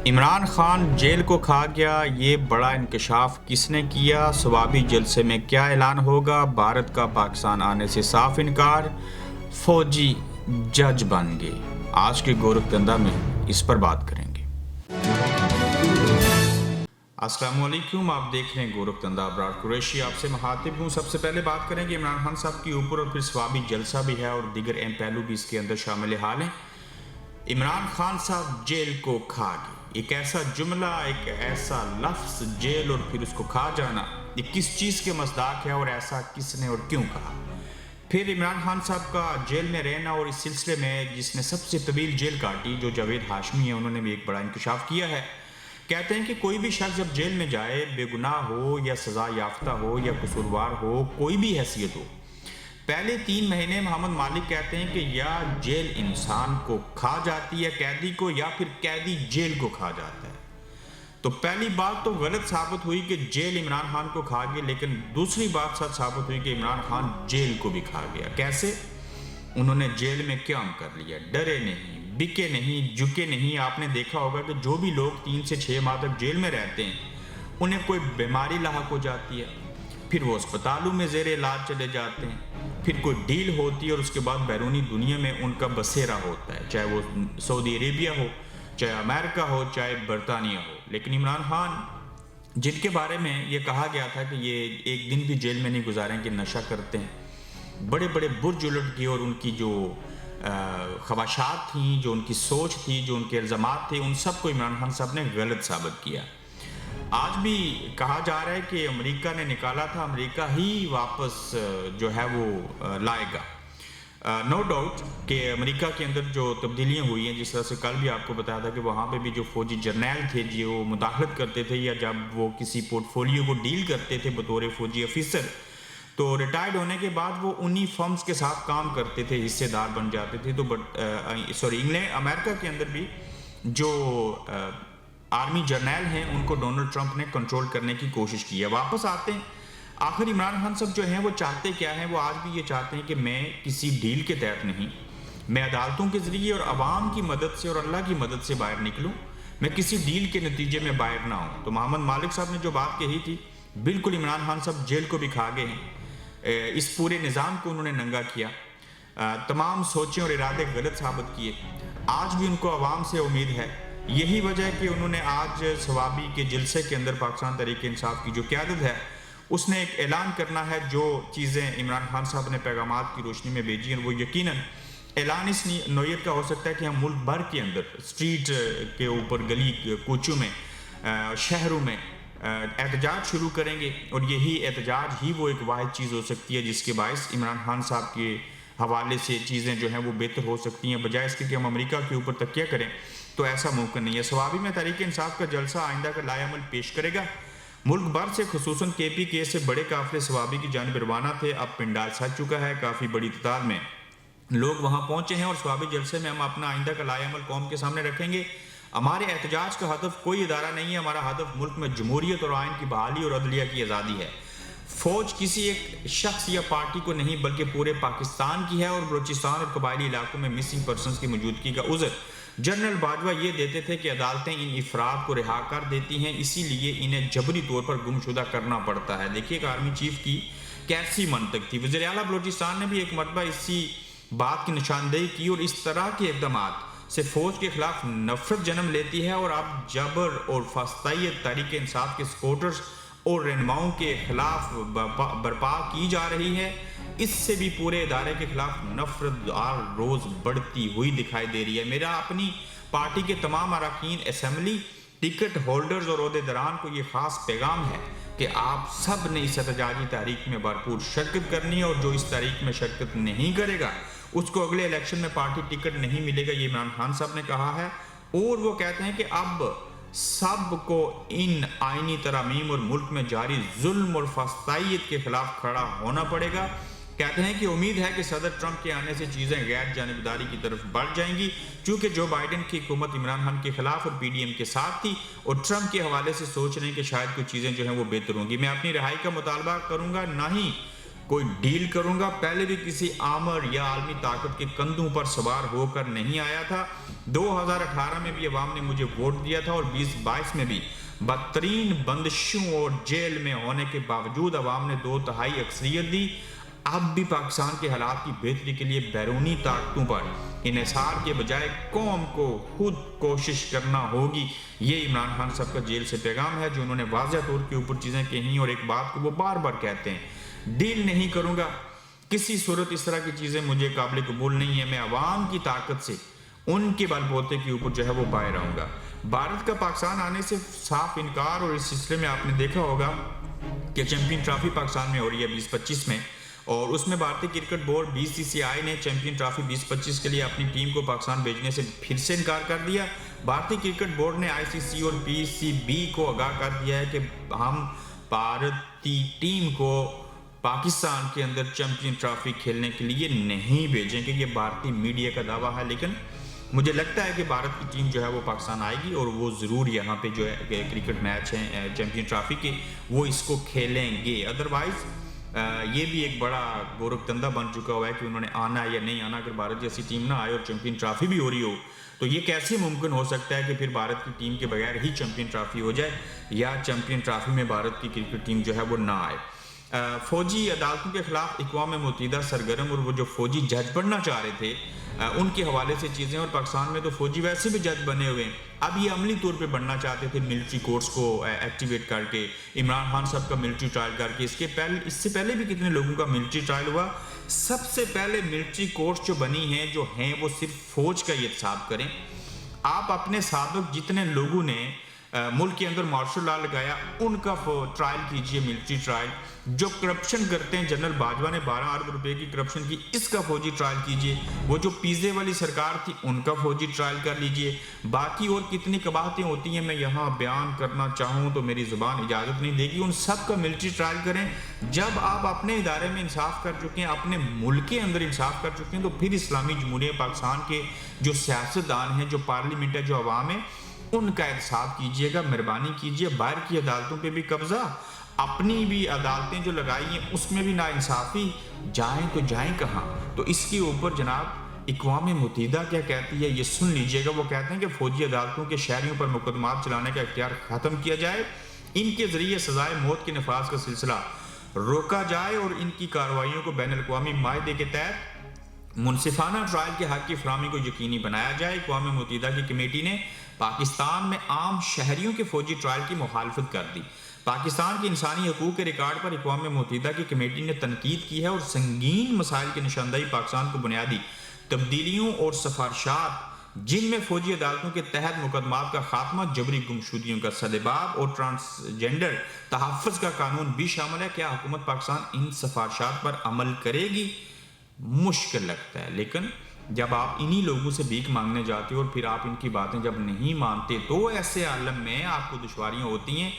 Imran Khan jail کو کھا گیا، یہ بڑا انکشاف کس نے کیا؟ ثوابی جلسے میں کیا اعلان ہوگا؟ بھارت کا پاکستان آنے سے صاف انکار، فوجی جج بن گئے۔ آج کے گورکھدندہ میں اس پر بات کریں گے۔ السلام علیکم، آپ دیکھ رہے ہیں گورکھدندہ، ابرار قریشی آپ سے مخاطب ہوں۔ سب سے پہلے بات کریں گے عمران خان صاحب کے اوپر، اور پھر ثوابی جلسہ بھی ہے اور دیگر اہم پہلو بھی اس کے اندر شامل حال ہیں۔ عمران خان صاحب جیل کو کھا گئے، ایک ایسا جملہ، ایک ایسا لفظ جیل اور پھر اس کو کھا جانا، یہ کس چیز کے مصداق ہے اور ایسا کس نے اور کیوں کہا؟ پھر عمران خان صاحب کا جیل میں رہنا، اور اس سلسلے میں جس نے سب سے طویل جیل کاٹی جو جاوید ہاشمی ہیں، انہوں نے بھی ایک بڑا انکشاف کیا ہے۔ کہتے ہیں کہ کوئی بھی شخص جب جیل میں جائے، بے گناہ ہو یا سزا یافتہ ہو یا قصوروار ہو، کوئی بھی حیثیت ہو، پہلے 3 مہینے محمد مالک کہتے ہیں کہ یا جیل انسان کو کھا جاتی ہے، قیدی کو، یا پھر قیدی جیل کو کھا جاتا ہے۔ تو پہلی بات تو غلط ثابت ہوئی کہ جیل عمران خان کو کھا گئی، لیکن دوسری بات سچ ثابت ہوئی کہ عمران خان جیل کو بھی کھا گیا۔ کیسے؟ انہوں نے جیل میں قیام کر لیا، ڈرے نہیں، بکے نہیں، جھکے نہیں۔ آپ نے دیکھا ہوگا کہ جو بھی لوگ 3 سے 6 ماہ تک جیل میں رہتے ہیں، انہیں کوئی بیماری لاحق ہو جاتی ہے، پھر وہ اسپتالوں میں زیر علاج چلے جاتے ہیں، پھر کوئی ڈیل ہوتی ہے اور اس کے بعد بیرونی دنیا میں ان کا بسیرا ہوتا ہے، چاہے وہ سعودی عربیہ ہو، چاہے امریکہ ہو، چاہے برطانیہ ہو۔ لیکن عمران خان، جن کے بارے میں یہ کہا گیا تھا کہ یہ ایک دن بھی جیل میں نہیں گزاریں کہ نشہ کرتے ہیں، بڑے بڑے برج الٹ گئے، اور ان کی جو خواہشات تھیں، جو ان کی سوچ تھی، جو ان کے الزامات تھے، ان سب کو عمران خان صاحب نے غلط ثابت کیا۔ آج بھی کہا جا رہا ہے کہ امریکہ نے نکالا تھا، امریکہ ہی واپس جو ہے وہ لائے گا۔ نو ڈاؤٹ کہ امریکہ کے اندر جو تبدیلیاں ہوئی ہیں، جس طرح سے کل بھی آپ کو بتایا تھا کہ وہاں پہ بھی جو فوجی جرنیل تھے جو مداخلت کرتے تھے، یا جب وہ کسی پورٹ فولیو کو ڈیل کرتے تھے بطور فوجی افیسر، تو ریٹائرڈ ہونے کے بعد وہ انہی فرمز کے ساتھ کام کرتے تھے، حصے دار بن جاتے تھے۔ تو انگلینڈ، امریکہ کے اندر بھی جو آرمی جرنیل ہیں، ان کو ڈونلڈ ٹرمپ نے کنٹرول کرنے کی کوشش کی ہے۔ واپس آتے ہیں، آخر عمران خان صاحب جو ہیں وہ چاہتے کیا ہیں؟ وہ آج بھی یہ چاہتے ہیں کہ میں کسی ڈیل کے تحت نہیں، میں عدالتوں کے ذریعے اور عوام کی مدد سے اور اللہ کی مدد سے باہر نکلوں، میں کسی ڈیل کے نتیجے میں باہر نہ ہوں۔ تو محمد مالک صاحب نے جو بات کہی تھی، بالکل عمران خان صاحب جیل کو بھی کھا گئے ہیں، اس پورے نظام کو انہوں نے ننگا کیا، تمام سوچیں اور ارادے غلط ثابت کیے۔ آج بھی ان کو عوام سے امید ہے، یہی وجہ ہے کہ انہوں نے آج ثوابی کے جلسے کے اندر پاکستان تحریک انصاف کی جو قیادت ہے، اس نے ایک اعلان کرنا ہے۔ جو چیزیں عمران خان صاحب نے پیغامات کی روشنی میں بھیجی ہیں، وہ یقیناً اعلان اس نوعیت کا ہو سکتا ہے کہ ہم ملک بھر کے اندر اسٹریٹ کے اوپر، گلی کوچوں میں، شہروں میں احتجاج شروع کریں گے، اور یہی احتجاج ہی وہ ایک واحد چیز ہو سکتی ہے جس کے باعث عمران خان صاحب کے حوالے سے چیزیں جو ہیں وہ بہتر ہو سکتی ہیں، بجائے اس کے کہ ہم امریکہ کے اوپر تکیہ کریں۔ تو ایسا ممکن نہیں ہے۔ ثوابی میں تحریک انصاف کا جلسہ آئندہ کا لائے عمل پیش کرے گا۔ ملک بھر سے، خصوصاً کے پی کے سے بڑے قافلے ثوابی کی جانب روانہ تھے، اب پنڈال سج چکا ہے، کافی بڑی تعداد میں لوگ وہاں پہنچے ہیں، اور ثوابی جلسے میں ہم اپنا آئندہ کا لائے عمل قوم کے سامنے رکھیں گے۔ ہمارے احتجاج کا ہدف کوئی ادارہ نہیں ہے، ہمارا ہدف ملک میں جمہوریت اور آئین کی بحالی اور عدلیہ کی آزادی ہے۔ فوج کسی ایک شخص یا پارٹی کو نہیں بلکہ پورے پاکستان کی ہے، اور بلوچستان اور قبائلی علاقوں میں مسنگ پرسنز کی موجودگی کا عذر جنرل باجوہ یہ دیتے تھے کہ عدالتیں ان افراد کو رہا کر دیتی ہیں، اسی لیے انہیں جبری طور پر گمشدہ کرنا پڑتا ہے۔ دیکھیے کہ آرمی چیف کی کیسی منطق تھی۔ وزیر اعلیٰ بلوچستان نے بھی ایک مرتبہ اسی بات کی نشاندہی کی، اور اس طرح کے اقدامات سے فوج کے خلاف نفرت جنم لیتی ہے، اور اب جبر اور فاسدائیت تحریک انصاف کے سپورٹرز اور رہنماؤں کے خلاف برپا کی جا رہی ہے، اس سے بھی پورے ادارے کے خلاف نفرت ہر روز بڑھتی ہوئی دکھائی دے رہی ہے۔ میرا اپنی پارٹی کے تمام اراکین اسمبلی، ٹکٹ ہولڈرز اور عہدیداران کو یہ خاص پیغام ہے کہ آپ سب نے اس احتجاجی تحریک میں بھرپور شرکت کرنی ہے، اور جو اس تحریک میں شرکت نہیں کرے گا اس کو اگلے الیکشن میں پارٹی ٹکٹ نہیں ملے گا، یہ عمران خان صاحب نے کہا ہے۔ اور وہ کہتے ہیں کہ اب سب کو ان آئینی ترامیم اور ملک میں جاری ظلم اور فاسدائیت کے خلاف کھڑا ہونا پڑے گا۔ کہتے ہیں کہ امید ہے کہ صدر ٹرمپ کے آنے سے چیزیں غیر جانبداری کی طرف بڑھ جائیں گی، چونکہ جو بائیڈن کی حکومت عمران خان کے خلاف اور پی ڈی ایم کے ساتھ تھی، اور ٹرمپ کے حوالے سے سوچ رہے ہیں کہ شاید کچھ چیزیں جو ہیں وہ بہتر ہوں گی۔ میں اپنی رہائی کا مطالبہ کروں گا، نہ ہی کوئی ڈیل کروں گا، پہلے بھی کسی آمر یا عالمی طاقت کے کندھوں پر سوار ہو کر نہیں آیا تھا۔ 2018 میں بھی عوام نے مجھے ووٹ دیا تھا اور 2022 میں بھی بدترین بندشوں اور جیل میں ہونے کے باوجود عوام نے 2/3 اکثریت دی۔ اب بھی پاکستان کے حالات کی بہتری کے لیے بیرونی طاقتوں پر انحصار کے بجائے قوم کو خود کوشش کرنا ہوگی۔ یہ عمران خان صاحب کا جیل سے پیغام ہے جو انہوں نے واضح طور کے اوپر چیزیں کہیں، اور ایک بات کو وہ بار بار کہتے ہیں، ڈیل نہیں کروں گا، کسی صورت اس طرح کی چیزیں مجھے قابل قبول نہیں ہے، میں عوام کی طاقت سے ان کے بل بوتے کے اوپر جو ہے وہ باہر آؤں گا۔ بھارت کا پاکستان آنے سے صاف انکار، اور اس سلسلے میں آپ نے دیکھا ہوگا کہ چیمپئن ٹرافی پاکستان میں ہو رہی ہے 2025 میں، اور اس میں بھارتی کرکٹ بورڈ BCCI نے چیمپئن ٹرافی 2025 کے لیے اپنی ٹیم کو پاکستان بھیجنے سے پھر سے انکار کر دیا۔ بھارتی کرکٹ بورڈ نے ICC اور PCB کو آگاہ کر دیا ہے کہ ہم بھارتی ٹیم کو پاکستان کے اندر چیمپئن ٹرافی کھیلنے کے لیے نہیں بھیجیں گے۔ یہ بھارتی میڈیا کا دعویٰ ہے، لیکن مجھے لگتا ہے کہ بھارت کی ٹیم جو ہے وہ پاکستان آئے گی، اور وہ ضرور یہاں پہ جو ہے کرکٹ میچ ہیں چیمپئن ٹرافی کے، وہ اس کو کھیلیں گے۔ ادروائز یہ بھی ایک بڑا گورکھ دندہ بن چکا ہوا ہے کہ انہوں نے آنا ہے یا نہیں آنا۔ اگر بھارت جیسی ٹیم نہ آئے اور چیمپئن ٹرافی بھی ہو رہی ہو تو یہ کیسے ممکن ہو سکتا ہے کہ پھر بھارت کی ٹیم کے بغیر ہی چیمپئن ٹرافی ہو جائے، یا چیمپئن ٹرافی میں بھارت کی کرکٹ ٹیم جو ہے وہ نہ آئے۔ فوجی عدالتوں کے خلاف اقوام متحدہ سرگرم، اور وہ جو فوجی جج بننا چاہ رہے تھے ان کے حوالے سے چیزیں، اور پاکستان میں تو فوجی ویسے بھی جج بنے ہوئے ہیں، اب یہ عملی طور پہ بننا چاہتے تھے ملٹری کورٹس کو ایکٹیویٹ کر کے، عمران خان صاحب کا ملٹری ٹرائل کر کے۔ اس سے پہلے بھی کتنے لوگوں کا ملٹری ٹرائل ہوا۔ سب سے پہلے ملٹری کورٹس جو بنی ہیں جو ہیں وہ صرف فوج کا یہ احتساب کریں۔ آپ اپنے سابق جتنے لوگوں نے ملک کے اندر مارشل لا لگایا ان کا ٹرائل کیجئے، ملٹری ٹرائل۔ جو کرپشن کرتے ہیں، جنرل باجوہ نے 12 ارب روپے کی کرپشن کی، اس کا فوجی ٹرائل کیجئے۔ وہ جو پیزے والی سرکار تھی ان کا فوجی ٹرائل کر لیجئے۔ باقی اور کتنی قباحتیں ہوتی ہیں میں یہاں بیان کرنا چاہوں تو میری زبان اجازت نہیں دے گی، ان سب کا ملٹری ٹرائل کریں۔ جب آپ اپنے ادارے میں انصاف کر چکے ہیں، اپنے ملک کے اندر انصاف کر چکے ہیں، تو پھر اسلامی جمہوریہ پاکستان کے جو سیاستدان ہیں، جو پارلیمنٹ ہے، جو عوام ہے، ان کا احتساب کیجئے گا، مہربانی کیجئے۔ باہر کی عدالتوں پہ بھی قبضہ، اپنی بھی عدالتیں جو لگائی ہیں اس میں بھی ناانصافی، جائیں تو جائیں کہاں؟ تو اس کے اوپر جناب اقوام متحدہ کیا کہتی ہے یہ سن لیجئے گا۔ وہ کہتے ہیں کہ فوجی عدالتوں کے شہریوں پر مقدمات چلانے کا اختیار ختم کیا جائے، ان کے ذریعے سزائے موت کے نفاذ کا سلسلہ روکا جائے، اور ان کی کارروائیوں کو بین الاقوامی معاہدے کے تحت منصفانہ ٹرائل کے حق کی فراہمی کو یقینی بنایا جائے۔ اقوام متحدہ کی کمیٹی نے پاکستان میں عام شہریوں کے فوجی ٹرائل کی مخالفت کر دی۔ پاکستان کے انسانی حقوق کے ریکارڈ پر اقوام متحدہ کی کمیٹی نے تنقید کی ہے، اور سنگین مسائل کی نشاندہی پاکستان کو بنیادی تبدیلیوں اور سفارشات جن میں فوجی عدالتوں کے تحت مقدمات کا خاتمہ، جبری گمشدگیوں کا سدباب اور ٹرانسجنڈر تحفظ کا قانون بھی شامل ہے۔ کیا حکومت پاکستان ان سفارشات پر عمل کرے گی؟ مشکل لگتا ہے، لیکن جب آپ انہی لوگوں سے بھیک مانگنے جاتے ہو اور پھر آپ ان کی باتیں جب نہیں مانتے تو ایسے عالم میں آپ کو دشواریاں ہوتی ہیں۔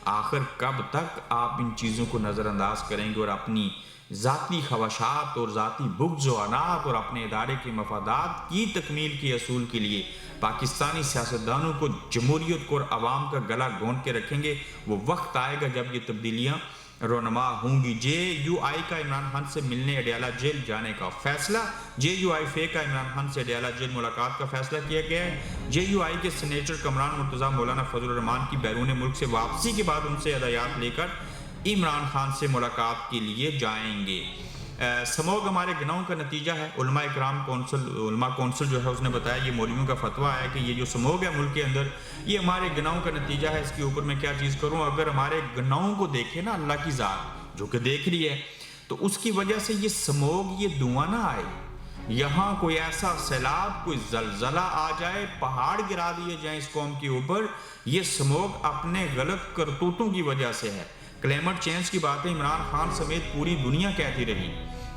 آخر کب تک آپ ان چیزوں کو نظر انداز کریں گے اور اپنی ذاتی خواہشات اور ذاتی بغض و عناد اور اپنے ادارے کے مفادات کی تکمیل کے اصول کے لیے پاکستانی سیاستدانوں کو، جمہوریت کو اور عوام کا گلا گھونٹ کے رکھیں گے؟ وہ وقت آئے گا جب یہ تبدیلیاں رونما ہوں گی۔ JUI کا عمران خان سے ملنے اڈیالہ جیل جانے کا فیصلہ، JUI فے کا عمران خان سے اڈیالہ جیل ملاقات کا فیصلہ کیا گیا ہے۔ JUI کے سینیٹر کمران مرتضیٰ مولانا فضل الرحمان کی بیرون ملک سے واپسی کے بعد ان سے ہدایات لے کر عمران خان سے ملاقات کے لیے جائیں گے۔ سموگ ہمارے گناہوں کا نتیجہ ہے۔ علماء کونسل جو ہے اس نے بتایا، یہ مولویوں کا فتویٰ ہے کہ یہ جو سموگ ہے ملک کے اندر، یہ ہمارے گناہوں کا نتیجہ ہے۔ اس کے اوپر میں کیا چیز کروں؟ اگر ہمارے گناہوں کو دیکھے نا اللہ کی ذات جو کہ دیکھ رہی ہے، تو اس کی وجہ سے یہ سموگ، یہ دھواں نہ آئے، یہاں کوئی ایسا سیلاب، کوئی زلزلہ آ جائے، پہاڑ گرا دیے جائیں اس قوم کے اوپر، یہ سموگ اپنے غلط کرتوتوں کی وجہ سے ہے۔ کلائمیٹ چینج کی باتیں عمران خان سمیت پوری دنیا کہتی رہی،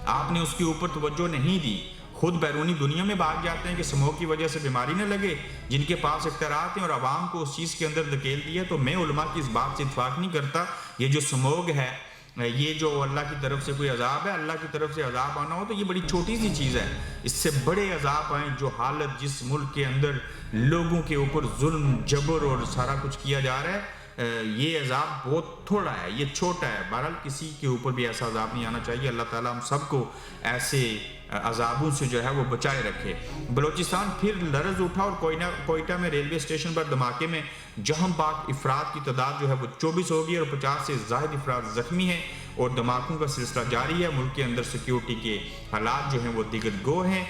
آپ نے اس کے اوپر توجہ نہیں دی۔ خود بیرونی دنیا میں بھاگ جاتے ہیں کہ سموگ کی وجہ سے بیماری نہ لگے، جن کے پاس اختیارات ہیں، اور عوام کو اس چیز کے اندر دھکیل دیا۔ تو میں علماء کی اس بات سے اتفاق نہیں کرتا۔ یہ جو سموگ ہے، یہ جو اللہ کی طرف سے کوئی عذاب ہے، اللہ کی طرف سے عذاب آنا ہو تو یہ بڑی چھوٹی سی چیز ہے۔ اس سے بڑے عذاب آئیں، جو حالت جس ملک کے اندر لوگوں کے اوپر ظلم، جبر اور سارا کچھ کیا جا رہا ہے، یہ عذاب بہت تھوڑا ہے، یہ چھوٹا ہے، بہرحال کسی کے اوپر بھی ایسا عذاب نہیں آنا چاہیے. اللہ تعالیٰ ہم سب کو ایسے عذابوں سے جو ہے وہ بچائے رکھے. بلوچستان پھر لرز اٹھا اور کوئٹہ میں ریلوے اسٹیشن پر دھماکے میں جہم باغ افراد کی تعداد جو ہے وہ 24 ہوگی اور 50 سے زائد افراد زخمی ہیں اور دھماکوں کا سلسلہ جاری ہے. ملک کے اندر سیکیورٹی کے حالات جو ہیں وہ دیگر گو ہیں.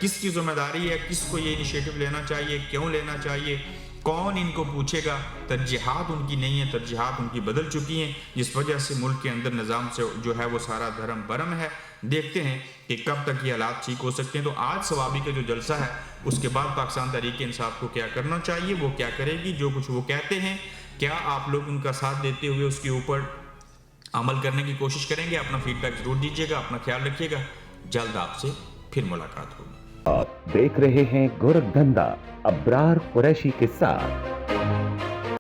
کس کی ذمہ داری ہے، کس کو یہ انیشیٹو لینا چاہیے، کیوں لینا چاہیے، کون ان کو پوچھے گا؟ ترجیحات ان کی نہیں ہیں، ترجیحات ان کی بدل چکی ہیں، جس وجہ سے ملک کے اندر نظام سے جو ہے وہ سارا دھرم برم ہے. دیکھتے ہیں کہ کب تک یہ حالات ٹھیک ہو سکتے ہیں. تو آج ثوابی کا جو جلسہ ہے اس کے بعد پاکستان تحریک انصاف کو کیا کرنا چاہیے، وہ کیا کرے گی، جو کچھ وہ کہتے ہیں کیا آپ لوگ ان کا ساتھ دیتے ہوئے اس کے اوپر عمل کرنے کی کوشش کریں گے؟ اپنا فیڈ بیک ضرور دیجیے گا، اپنا خیال رکھیے گا. جلد آپ سے پھر ملاقات ہوگی. آپ دیکھ رہے ہیں گورکھ دھندا ابرار قریشی کے ساتھ.